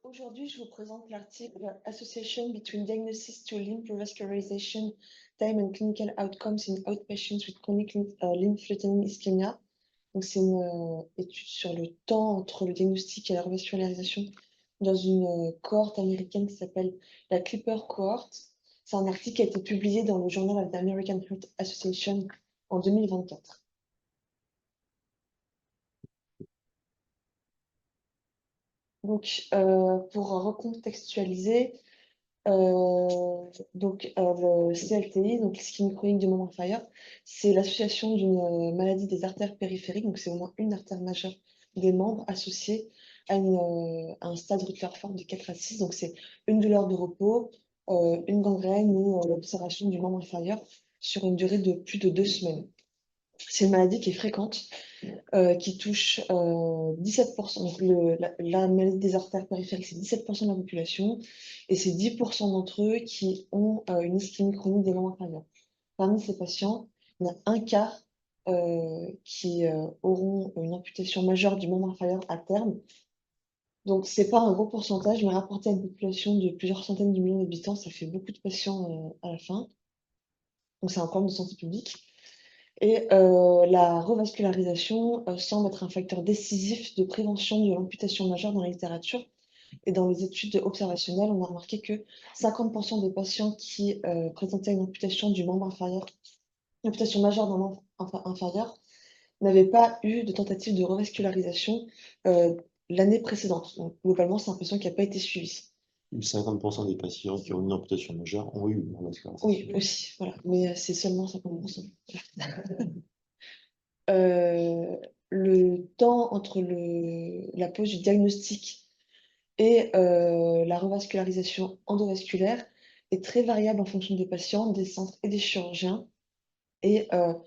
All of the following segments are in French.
Aujourd'hui, je vous présente l'article Association between diagnosis to lymph revascularization time and clinical outcomes in outpatients with chronic lymph-threatening ischemia. Donc, c'est une étude sur le temps entre le diagnostic et la revascularisation dans une cohorte américaine qui s'appelle la Clipper Cohort. C'est un article qui a été publié dans le Journal of the American Heart Association en 2024. Donc, pour recontextualiser, le CLTI, donc l'ischémie chronique du membre inférieur, c'est l'association d'une maladie des artères périphériques, donc c'est au moins une artère majeure des membres associée à un stade Rutherford de 4 à 6, donc c'est une douleur de repos, une gangrène ou l'observation du membre inférieur sur une durée de plus de 2 semaines. C'est une maladie qui est fréquente, qui touche 17%. Donc la maladie des artères périphériques, c'est 17% de la population, et c'est 10% d'entre eux qui ont une ischémie chronique des membres inférieurs. Parmi ces patients, il y en a un quart qui auront une amputation majeure du membre inférieur à terme. Donc, c'est pas un gros pourcentage, mais rapporté à une population de plusieurs centaines de millions d'habitants, ça fait beaucoup de patients à la fin. Donc, c'est un problème de santé publique. Et la revascularisation semble être un facteur décisif de prévention de l'amputation majeure dans la littérature. Et dans les études observationnelles, on a remarqué que 50% des patients qui présentaient une amputation du membre inférieur, une amputation majeure d'un membre inférieur, n'avaient pas eu de tentative de revascularisation l'année précédente. Donc, globalement, c'est un patient qui n'a pas été suivi. 50% des patients qui ont une amputation majeure ont eu une revascularisation. Oui, aussi, voilà. Mais c'est seulement 50%. Euh, le temps entre la pose du diagnostic et la revascularisation endovasculaire est très variable en fonction des patients, des centres et des chirurgiens. Et à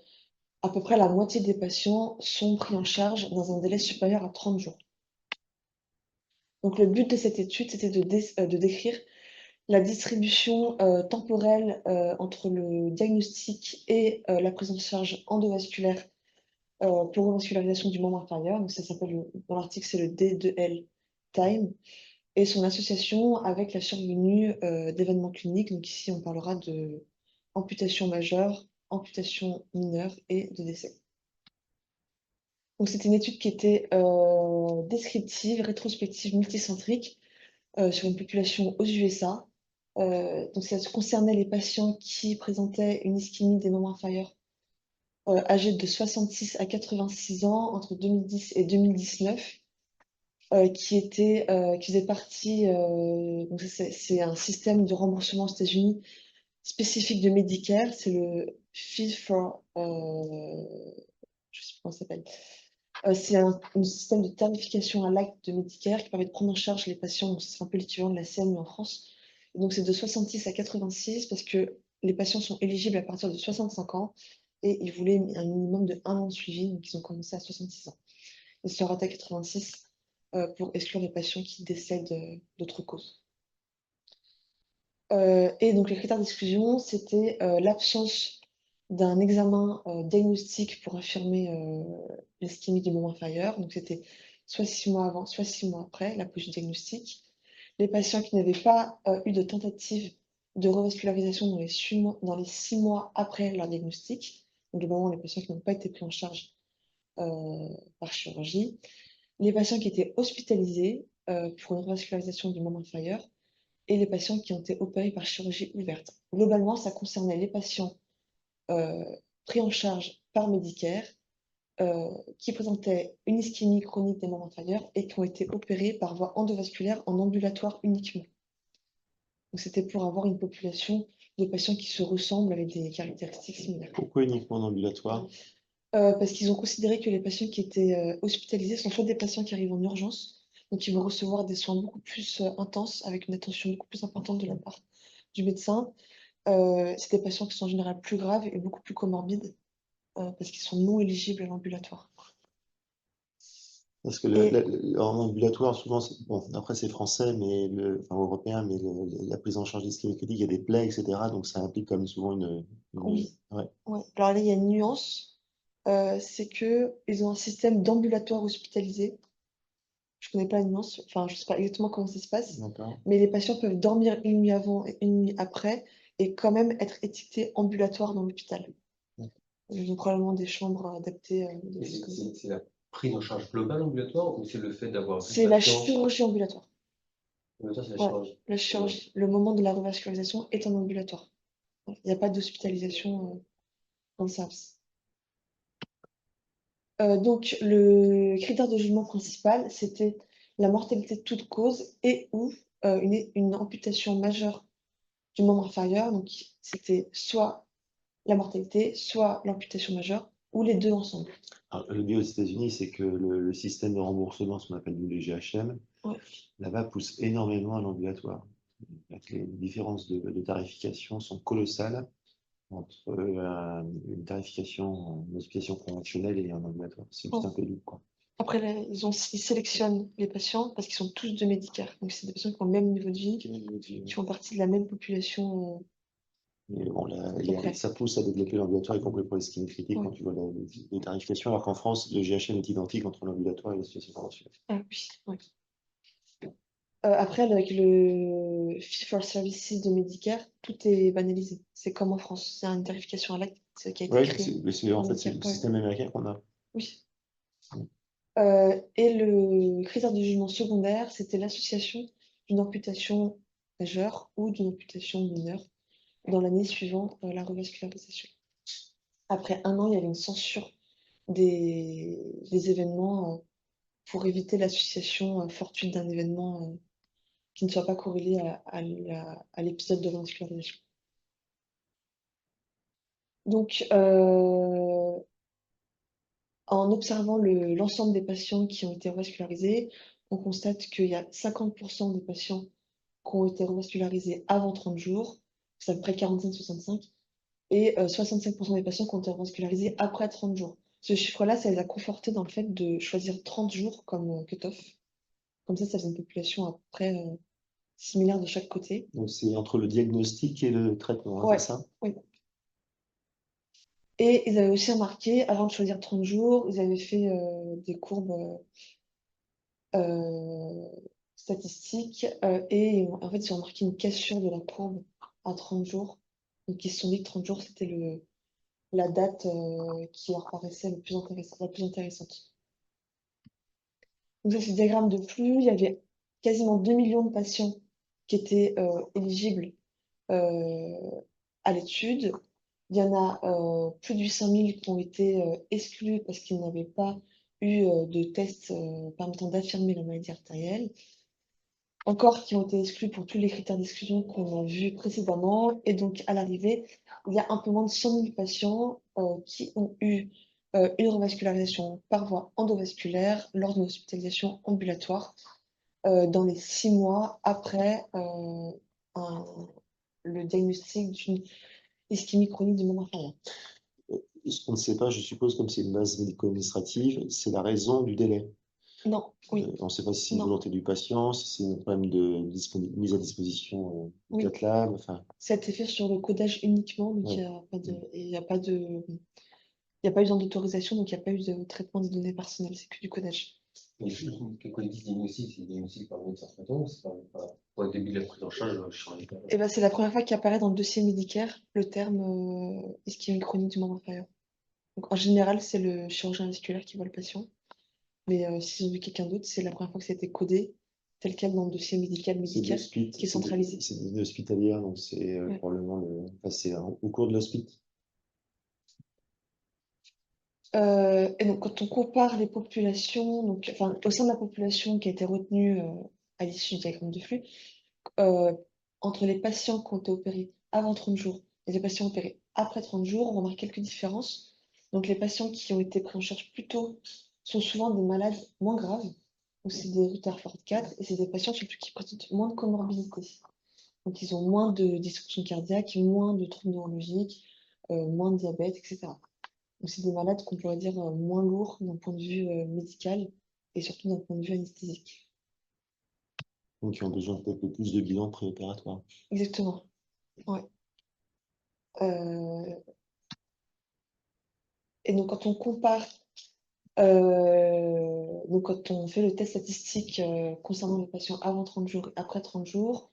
peu près la moitié des patients sont pris en charge dans un délai supérieur à 30 jours. Donc le but de cette étude, c'était de décrire la distribution temporelle entre le diagnostic et la prise en charge endovasculaire pour revascularisation du membre inférieur. Donc ça s'appelle, dans l'article, c'est le D2L time, et son association avec la survenue d'événements cliniques. Donc ici, on parlera de amputation majeure, amputation mineure et de décès. Donc c'était une étude qui était descriptive, rétrospective, multicentrique sur une population aux USA. Donc ça concernait les patients qui présentaient une ischémie des membres inférieurs âgés de 66 à 86 ans entre 2010 et 2019. Qui faisait partie, donc c'est un système de remboursement aux États-Unis spécifique de Medicare, c'est le Fee for, je sais plus comment ça s'appelle. C'est un système de tarification à l'acte de Medicare qui permet de prendre en charge les patients, donc c'est un peu l'équivalent de la CMU en France. Et donc c'est de 66 à 86 parce que les patients sont éligibles à partir de 65 ans et ils voulaient un minimum de 1 an de suivi, donc ils ont commencé à 66 ans. Ils se sont arrêtés à 86 pour exclure les patients qui décèdent d'autres causes. Et donc les critères d'exclusion, c'était l'absence d'un examen diagnostique pour affirmer l'ischémie du membre inférieur. Donc c'était soit 6 mois avant, soit 6 mois après la pose du diagnostic. Les patients qui n'avaient pas eu de tentative de revascularisation dans les 6 mois après leur diagnostic. Donc globalement, les patients qui n'ont pas été pris en charge par chirurgie. Les patients qui étaient hospitalisés pour une revascularisation du membre inférieur et les patients qui ont été opérés par chirurgie ouverte. Globalement, ça concernait les patients pris en charge par Medicare qui présentaient une ischémie chronique des membres inférieurs et qui ont été opérés par voie endovasculaire en ambulatoire uniquement. Donc c'était pour avoir une population de patients qui se ressemblent avec des caractéristiques similaires. Pourquoi uniquement en ambulatoire? Parce qu'ils ont considéré que les patients qui étaient hospitalisés sont soit des patients qui arrivent en urgence, donc ils vont recevoir des soins beaucoup plus intenses, avec une attention beaucoup plus importante de la part du médecin. C'est des patients qui sont en général plus graves et beaucoup plus comorbides, parce qu'ils sont non éligibles à l'ambulatoire. Parce que Et en ambulatoire, souvent, bon, après c'est français, mais enfin européen, mais la prise en charge d'ischémie critique, il y a des plaies, etc. Donc ça implique quand même souvent oui, ouais. ouais. Alors là, il y a une nuance, c'est qu'ils ont un système d'ambulatoire hospitalisé. Je connais pas la nuance, enfin, je sais pas exactement comment ça se passe, D'accord. mais les patients peuvent dormir une nuit avant et une nuit après et quand même être étiquetés ambulatoires dans l'hôpital. D'accord. Ils ont probablement des chambres adaptées, des Et choses comme ça. c'est la prise en charge globale ambulatoire ou c'est le fait d'avoir vu C'est le la patient? chirurgie ambulatoire. Ambulatoire, c'est la Ouais, chirurgie. la chirurgie. Le moment de la revascularisation est en ambulatoire. Ouais, il n'y a pas d'hospitalisation, dans le service. Donc le critère de jugement principal, c'était la mortalité de toute cause et ou, une amputation majeure du membre inférieur. Donc c'était soit la mortalité, soit l'amputation majeure ou les 2 ensemble. Alors, le mieux aux États-Unis, c'est que le système de remboursement, ce qu'on appelle nous les GHM, Ouais. là-bas pousse énormément à l'ambulatoire. Les différences de tarification sont colossales entre une tarification en hospitalisation conventionnelle et en ambulatoire. C'est juste Ouais. un peu double, quoi. Après là, ils sélectionnent les patients parce qu'ils sont tous de Medicare. Donc c'est des patients qui ont le même niveau de vie, qui font partie de la même population, Mais bon, là, à peu près. ça pousse à développer l'ambulatoire, y compris pour les ischémies critiques, Ouais. quand tu vois les tarifications, alors qu'en France, le GHM est identique entre l'ambulatoire et l'hospitalisation conventionnelle. Ah oui, ouais. Après avec le Fee for Services de Medicare, tout est banalisé. C'est comme en France, c'est une tarification à l'acte qui a été Oui, créée en pour fait, c'est Medicare. le Ouais. système américain qu'on a. Oui. Mm. Et le critère de jugement secondaire, c'était l'association d'une amputation majeure ou d'une amputation mineure dans l'année suivant la revascularisation. Après 1 an, il y avait une censure des événements pour éviter l'association fortuite d'un événement qui ne soit pas corrélé à l'épisode de revascularisation. Donc, en observant l'ensemble des patients qui ont été revascularisés, on constate qu'il y a 50% des patients qui ont été revascularisés avant 30 jours, c'est à peu près 45-65, et 65% des patients qui ont été revascularisés après 30 jours. Ce chiffre-là, ça les a confortés dans le fait de choisir 30 jours comme cut-off. Comme ça faisait une population à peu près similaire de chaque côté. Donc, c'est entre le diagnostic et le traitement, hein, Ouais, c'est ça? oui. Et ils avaient aussi remarqué, avant de choisir 30 jours, ils avaient fait des courbes euh, statistiques et en fait, ils ont remarqué une cassure de la courbe à 30 jours. Donc, ils se sont dit que 30 jours, c'était la date qui leur paraissait la plus intéressante. Donc, ça, c'est le diagramme de flux. Il y avait quasiment 2 millions de patients qui étaient éligibles euh, à l'étude. Il y en a plus de 800 000 qui ont été exclus parce qu'ils n'avaient pas eu de test permettant d'affirmer la maladie artérielle. Encore qui ont été exclus pour tous les critères d'exclusion qu'on a vus précédemment. Et donc, à l'arrivée, il y a un peu moins de 100 000 patients qui ont eu une revascularisation par voie endovasculaire lors d'une hospitalisation ambulatoire dans les 6 mois après le diagnostic d'une ischémie chronique du membre inférieur. Ce qu'on ne sait pas, je suppose, comme c'est une base médico-administrative, c'est la raison du délai. Non, oui, On ne sait pas si c'est une non, volonté du patient, si c'est un problème de mise à disposition du oui. CatLab, enfin, Ça a été fait sur le codage uniquement, donc ouais. il y a pas de, il y a pas eu d'autorisation, donc il n'y a pas eu de traitement des données personnelles, c'est que du codage. Mais quand ils disent diagnostic, c'est diagnostic par le médecin traitant ou c'est pour le début de la prise en charge chirurgicale? Et ben, c'est la première fois qu'apparaît dans le dossier Medicare le terme ischémie chronique du membre inférieur. Donc, en général, c'est le chirurgien vasculaire qui voit le patient, mais s'ils ont vu quelqu'un d'autre, c'est la première fois que ça a été codé, tel quel dans le dossier médical C'est de Medicare, l'hospit, qui est centralisé. c'est des données hospitalières, donc c'est Ouais. probablement enfin, c'est au cours de l'hospit. Et donc, quand on compare les populations, donc, enfin, au sein de la population qui a été retenue à l'issue du diagramme de flux, euh, entre les patients qui ont été opérés avant 30 jours et les patients opérés après 30 jours, on remarque quelques différences. Donc, les patients qui ont été pris en charge plus tôt sont souvent des malades moins graves, ou c'est des Rutherford 4, et c'est des patients surtout qui présentent moins de comorbidités. Donc, ils ont moins de dysfonction cardiaque, moins de troubles neurologiques, moins de diabète, etc. Donc, c'est des malades qu'on pourrait dire moins lourds d'un point de vue médical et surtout d'un point de vue anesthésique. Donc ils ont besoin peut-être de plus de bilan préopératoire. Exactement. Ouais. Euh, Et donc, quand on compare Donc quand on fait le test statistique concernant les patients avant 30 jours et après 30 jours,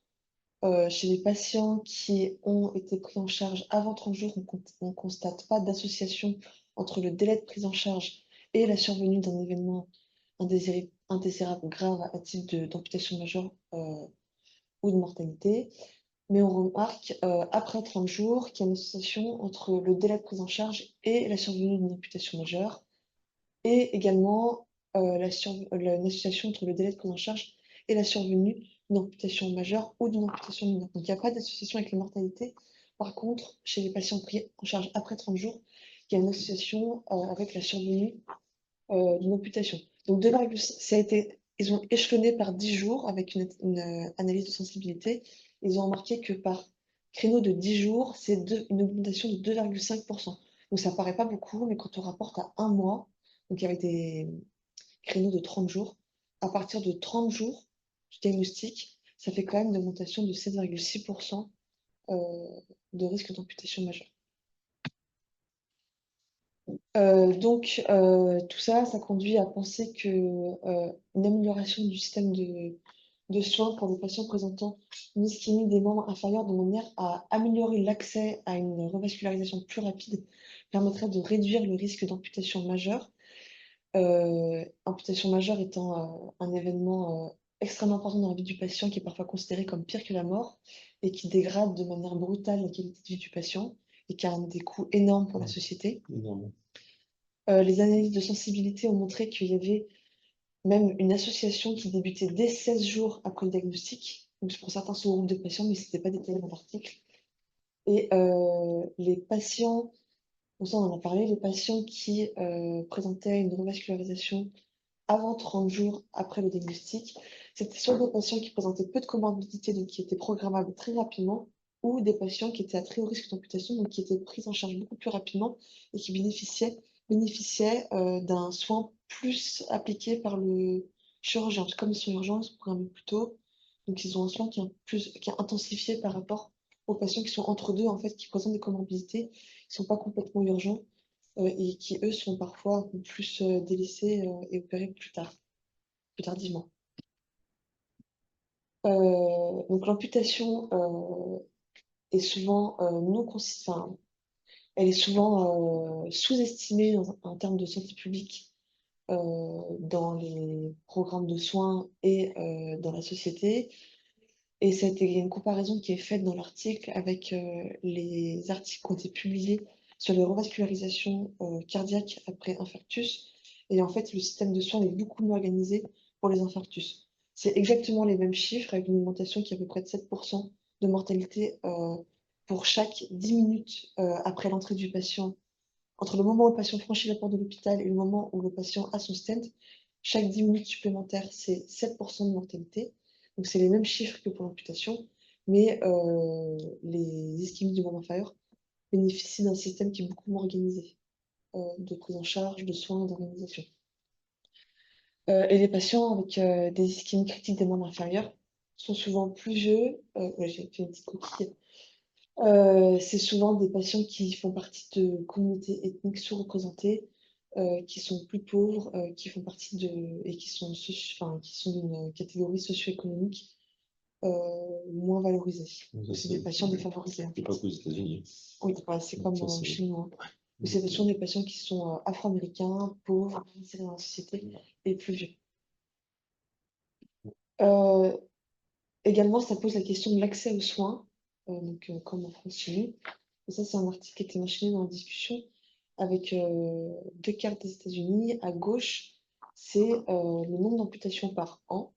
chez les patients qui ont été pris en charge avant 30 jours, on ne constate pas d'association entre le délai de prise en charge et la survenue d'un événement indésirable grave à type d'amputation majeure ou de mortalité. Mais on remarque après 30 jours qu'il y a une association entre le délai de prise en charge et la survenue d'une amputation majeure, et également une association entre le délai de prise en charge et la survenue d'une amputation majeure ou d'une amputation mineure. Donc il n'y a pas d'association avec la mortalité. Par contre, chez les patients pris en charge après 30 jours, il y a une association avec la survenue d'une amputation. Donc 2,5, ils ont échelonné par 10 jours avec une analyse de sensibilité. Ils ont remarqué que par créneau de 10 jours, c'est une augmentation de 2,5%. Donc ça paraît pas beaucoup, mais quand on rapporte à un mois, donc avec des créneaux de 30 jours, à partir de 30 jours du diagnostic, ça fait quand même une augmentation de 7,6% de risque d'amputation majeure. Tout ça, ça conduit à penser que une amélioration du système de soins pour les patients présentant une ischémie des membres inférieurs de manière à améliorer l'accès à une revascularisation plus rapide permettrait de réduire le risque d'amputation majeure. Amputation majeure étant un événement extrêmement important dans la vie du patient qui est parfois considéré comme pire que la mort et qui dégrade de manière brutale la qualité de vie du patient et qui a des coûts énormes pour la société. Énorme. Les analyses de sensibilité ont montré qu'il y avait même une association qui débutait dès 16 jours après le diagnostic. Donc pour certains sous-groupes de patients, mais ce n'était pas détaillé dans l'article. Et les patients, bon ça on en a parlé, les patients qui présentaient une revascularisation avant 30 jours après le diagnostic, c'était soit des patients qui présentaient peu de comorbidité, donc qui étaient programmables très rapidement, ou des patients qui étaient à très haut risque d'amputation, donc qui étaient pris en charge beaucoup plus rapidement et qui bénéficiaient d'un soin plus appliqué par le chirurgien. Comme ils sont urgents, ils sont programmés plus tôt, donc ils ont un soin qui est intensifié par rapport aux patients qui sont entre deux, en fait, qui présentent des comorbidités, qui ne sont pas complètement urgents et qui, eux, sont parfois un peu plus délaissés et opérés plus tardivement. Donc l'amputation est souvent elle est souvent sous-estimée en termes de santé publique dans les programmes de soins et dans la société. Et il y a une comparaison qui est faite dans l'article avec les articles qui ont été publiés sur les revascularisations cardiaques après infarctus. Et en fait, le système de soins est beaucoup mieux organisé pour les infarctus. C'est exactement les mêmes chiffres, avec une augmentation qui est à peu près de 7% de mortalité pour chaque 10 minutes après l'entrée du patient. Entre le moment où le patient franchit la porte de l'hôpital et le moment où le patient a son stent, chaque 10 minutes supplémentaires, c'est 7% de mortalité. Donc c'est les mêmes chiffres que pour l'amputation, mais les ischémies du membre inférieur bénéficient d'un système qui est beaucoup moins organisé de prise en charge, de soins et d'organisation. Et les patients avec des ischémies critiques des membres inférieurs sont souvent plus vieux. Ouais, j'ai fait une petite coquille. C'est souvent des patients qui font partie de communautés ethniques sous-représentées, qui sont plus pauvres, qui font partie et qui sont d'une catégorie socio-économique moins valorisée. C'est des patients défavorisés. C'est pas qu'aux États-Unis. Oui, ouais, c'est comme chez nous. C'est toujours des patients qui sont afro-américains, pauvres, insérés dans la société et plus vieux. Également, ça pose la question de l'accès aux soins, comme en France chez nous. Et ça, c'est un article qui a été mentionné dans la discussion avec deux cartes des États-Unis. À gauche, c'est le nombre d'amputations par an.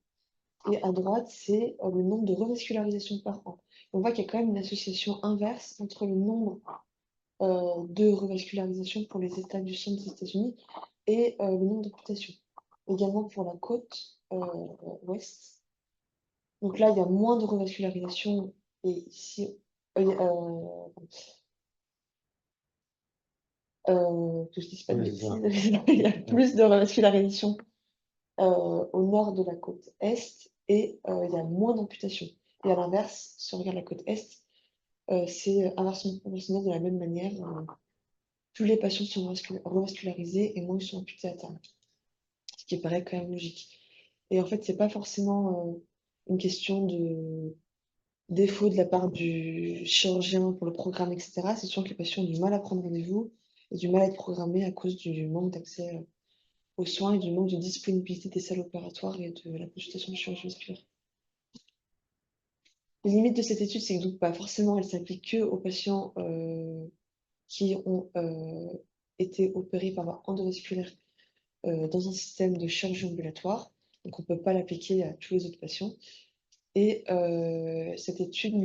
Et à droite, c'est le nombre de revascularisations par an. On voit qu'il y a quand même une association inverse entre le nombre de revascularisations pour les États du centre des États-Unis et le nombre d'amputations. Également pour la côte ouest. Donc là, il y a moins de revascularisation. Et ici, que je dise pas de bêtises, il y a plus de revascularisation au nord de la côte est et il y a moins d'amputations. Et à l'inverse, si on regarde la côte est, c'est inversement proportionnel de la même manière. Plus les patients sont revascularisés et moins ils sont amputés à terme. qui paraît quand même logique. Et en fait, c'est pas forcément une question de défaut de la part du chirurgien pour le programme, etc. C'est sûr que les patients ont du mal à prendre rendez-vous et du mal à être programmés à cause du manque d'accès aux soins et du manque de disponibilité des salles opératoires et de la consultation de chirurgie musculaire. Les limites de cette étude, c'est que donc, pas forcément, elle s'applique que aux patients qui ont été opérés par voie endovasculaire dans un système de chirurgie ambulatoire. Donc, on ne peut pas l'appliquer à tous les autres patients. Et cette étude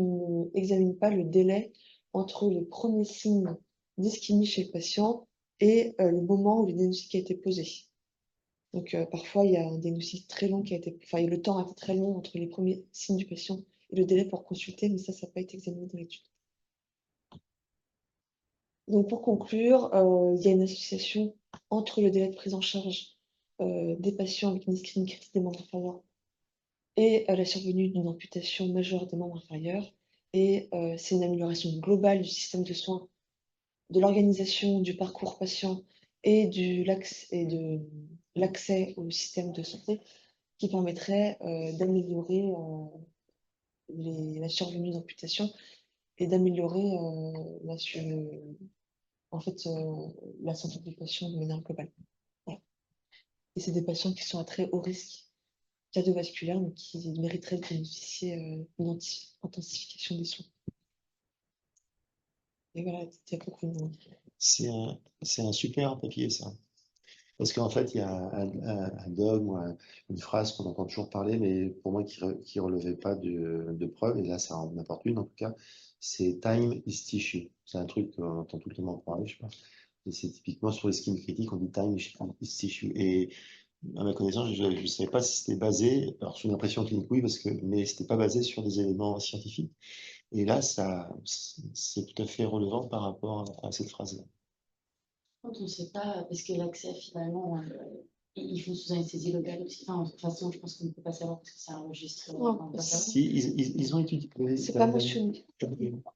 n'examine pas le délai entre les premiers signes d'ischémie chez le patient et le moment où le diagnostic a été posé. Donc, parfois, il y a un diagnostic très long qui a été... Enfin, le temps a été très long entre les premiers signes du patient et le délai pour consulter, mais ça n'a pas été examiné dans l'étude. Donc, pour conclure, il y a une association entre le délai de prise en charge des patients avec une ischémie critique des membres inférieurs et la survenue d'une amputation majeure des membres inférieurs. Et c'est une amélioration globale du système de soins, de l'organisation du parcours patient et de l'accès au système de santé qui permettrait d'améliorer la survenue d'amputation et d'améliorer en fait, la santé des patients de manière globale. Voilà. Et c'est des patients qui sont à très haut risque cardiovasculaire, mais qui mériteraient de bénéficier d'une intensification des soins. Et voilà, c'était beaucoup de monde. C'est un super papier, ça. Parce qu'en fait, il y a un dogme ou une phrase qu'on entend toujours parler, mais pour moi qui relevait pas de preuves, et là ça en apporte une en tout cas, c'est time is tissue. C'est un truc qu'on entend tout le temps parler, je sais pas. Et c'est typiquement sur les skin critiques, on dit time is tissue. Et à ma connaissance, je ne savais pas si c'était basé, alors sur une impression clinique, oui, mais c'était pas basé sur des éléments scientifiques. Et là, c'est tout à fait relevant par rapport à cette phrase-là. On ne sait pas, parce que l'accès, finalement, ils font sous anesthésie locale aussi. Enfin, de toute façon, je pense qu'on ne peut pas savoir parce que c'est un registre. Non, on peut pas savoir. Si, ils ont étudié. c'est pas mentionné.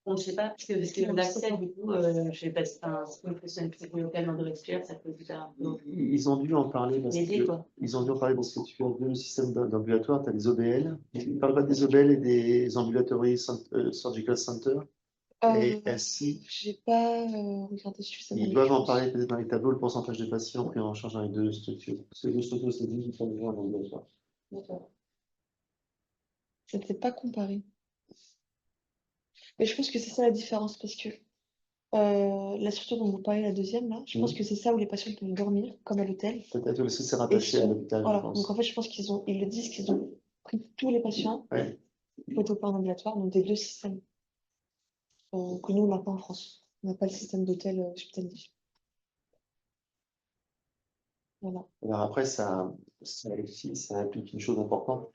On ne sait pas, parce que l'accès, du coup, je sais pas, si c'est une question anesthésie locale endovasculaire, ça peut être un peu. Ils ont dû en parler parce L'aider, quoi. ils ont dû en parler parce que tu as deux systèmes d'ambulatoire, tu as les OBL. Ils ne parlent pas des OBL et des ambulatory surgical center. Et ainsi, J'ai pas regardé suffisamment. ils doivent en parler peut-être dans les tableaux, le pourcentage de patients pris en charge dans les deux structures. Ces deux structures, c'est 18% en ambulatoire. D'accord. Je ne sais pas comparer. Mais je pense que c'est ça la différence, parce que la structure dont vous parlez, la deuxième, là, je pense que c'est ça où les patients peuvent dormir, comme à l'hôtel. Peut-être parce que c'est Et rattaché à l'hôpital, je voilà. pense. Donc en fait, je pense ils le disent qu'ils ont pris tous les patients Ouais. pour être opérés en ambulatoire, donc des deux systèmes que nous, on n'a pas en France. On n'a pas le système d'hôtel hospitalier. Voilà. Alors après, ça implique une chose importante.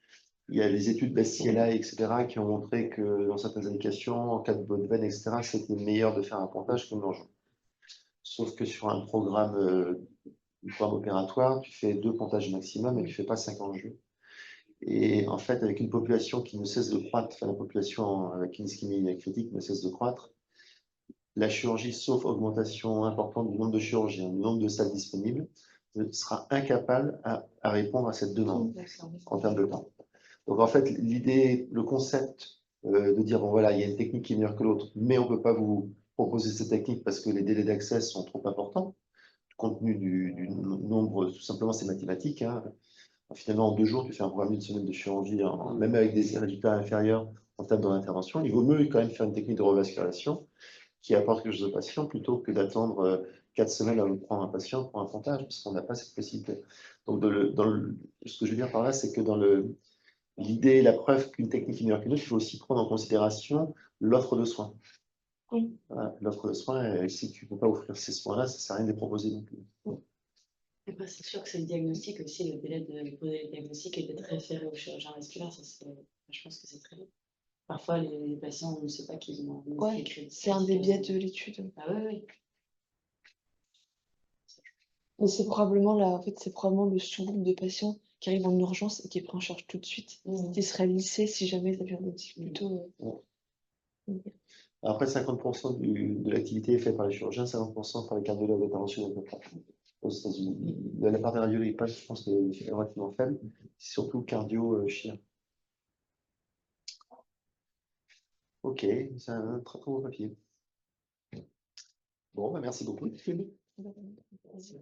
Il y a les études Bastiella, etc., qui ont montré que dans certaines indications, en cas de bonne veine, etc., c'était meilleur de faire un pontage que de l'angios. Sauf que sur un programme opératoire, tu fais 2 pontages maximum et tu ne fais pas 5 angios. Et en fait, avec une population qui ne cesse de croître, enfin, la population avec une ischémie critique ne cesse de croître, la chirurgie, sauf augmentation importante du nombre de chirurgiens, du nombre de salles disponibles, sera incapable à répondre à cette demande en termes de temps. Donc en fait, l'idée, le concept de dire, bon voilà, il y a une technique qui est meilleure que l'autre, mais on ne peut pas vous proposer cette technique parce que les délais d'accès sont trop importants, compte tenu du nombre, tout simplement c'est mathématique. Hein. Finalement, en 2 jours, tu fais un programme d'une semaine de chirurgie, même avec des résultats inférieurs en termes d'intervention. Il vaut mieux quand même faire une technique de revascularisation qui apporte quelque chose au patient plutôt que d'attendre 4 semaines avant de prendre un patient pour un pontage, parce qu'on n'a pas cette possibilité. Donc, ce que je veux dire par là, c'est que dans l'idée, la preuve qu'une technique est meilleure qu'une autre, il faut aussi prendre en considération l'offre de soins. Oui. Voilà, l'offre de soins, si tu ne peux pas offrir ces soins-là, ça ne sert à rien de les proposer non plus. Après, c'est sûr que c'est le diagnostic aussi, le délai de poser le diagnostic et d'être référé au chirurgien vasculaire, je pense que c'est très long. Parfois, les patients, on ne sait pas qu'ils ont un Ouais, c'est un des biais de l'étude. Ah oui, oui. Mais c'est probablement c'est probablement le sous-groupe de patients qui arrivent en urgence et qui est pris en charge tout de suite, qui serait lissé si jamais ça devient plutôt. Après, 50% de l'activité est faite par les chirurgiens, 50% par les cardiologues interventionnels. aux États-Unis. La part des radiologues, pas, je pense, est relativement faible. C'est surtout cardio chien. Ok, c'est un très très beau papier. Bon, bah, merci beaucoup. Merci.